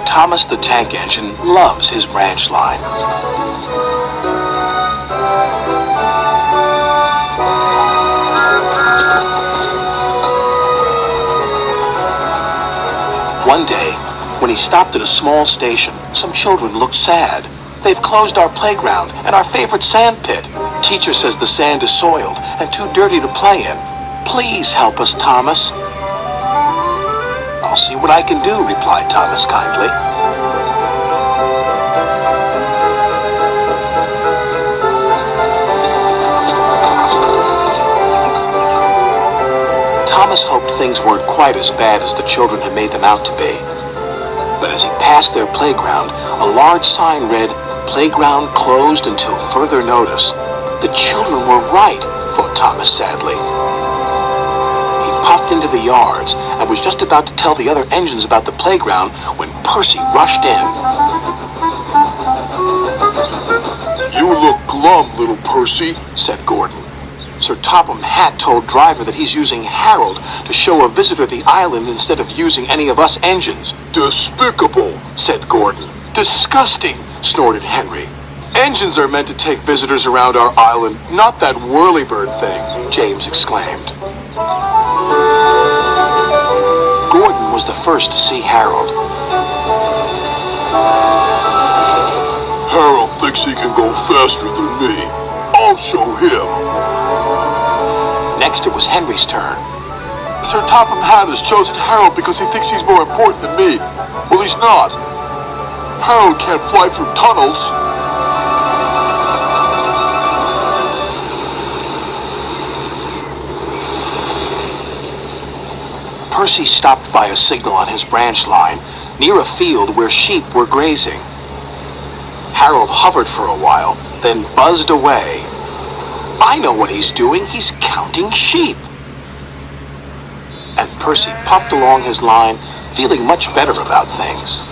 Thomas the Tank Engine loves his branch line. One day, when he stopped at a small station, some children looked sad. They've closed our playground and our favorite sand pit. Teacher says the sand is soiled and too dirty to play in. Please help us, Thomas. I'll see what I can do, replied Thomas kindly. Thomas hoped things weren't quite as bad as the children had made them out to be. But as he passed their playground, a large sign read, "Playground closed until further notice." The children were right, thought Thomas sadly. He puffed into the yards and was just about to tell the other engines about the playground when Percy rushed in. "You look glum, little Percy," said Gordon. Sir Topham Hatt told Driver that he's using Harold to show a visitor the island instead of using any of us engines. "Despicable," said Gordon. "Disgusting," snorted Henry. "Engines are meant to take visitors around our island, not that whirlybird thing," James exclaimed. Gordon was the first to see Harold. "Harold thinks he can go faster than me. I'll show him." Next, it was Henry's turn. "Sir Topham Hatt has chosen Harold because he thinks he's more important than me. Well, he's not. Harold can't fly through tunnels." Percy stopped by a signal on his branch line near a field where sheep were grazing. Harold hovered for a while, then buzzed away. "I know what he's doing. He's counting sheep." And Percy puffed along his line, feeling much better about things.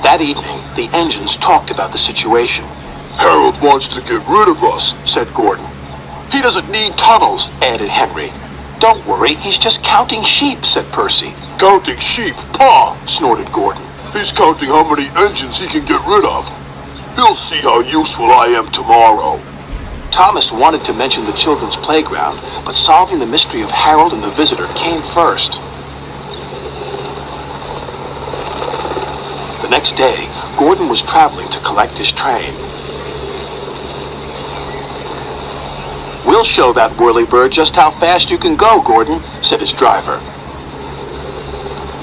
That evening, the engines talked about the situation. "Harold wants to get rid of us," said Gordon. "He doesn't need tunnels," added Henry. "Don't worry, he's just counting sheep," said Percy. "Counting sheep? Pah!" snorted Gordon. "He's counting how many engines he can get rid of. He'll see how useful I am tomorrow." Thomas wanted to mention the children's playground, but solving the mystery of Harold and the visitor came first. The next day, Gordon was traveling to collect his train. "We'll show that whirlybird just how fast you can go, Gordon," said his driver.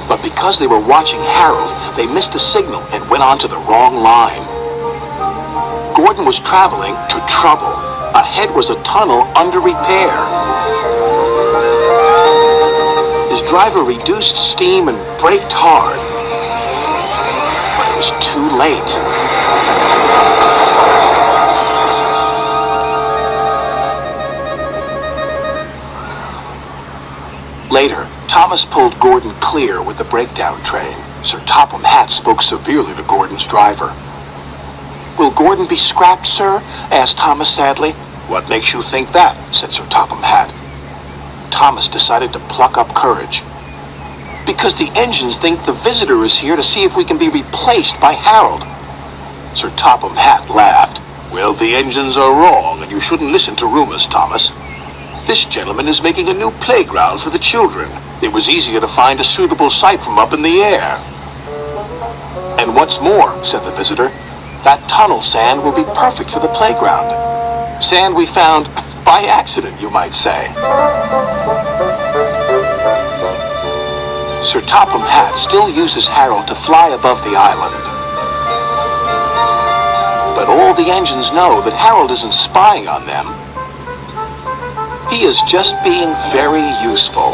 But because they were watching Harold, they missed a signal and went onto the wrong line. Gordon was traveling to trouble. Ahead was a tunnel under repair. His driver reduced steam and braked hard. But it was too late. Later, Thomas pulled Gordon clear with the breakdown train. Sir Topham Hatt spoke severely to Gordon's driver. "Will Gordon be scrapped, sir?" asked Thomas sadly. "What makes you think that?" said Sir Topham Hatt. Thomas decided to pluck up courage. "Because the engines think the visitor is here to see if we can be replaced by Harold." Sir Topham Hatt laughed. "Well, the engines are wrong, and you shouldn't listen to rumors, Thomas. This gentleman is making a new playground for the children. It was easier to find a suitable site from up in the air." "And what's more," said the visitor, "that tunnel sand will be perfect for the playground. Sand we found by accident, you might say." Sir Topham Hatt still uses Harold to fly above the island. But all the engines know that Harold isn't spying on them. He is just being very useful.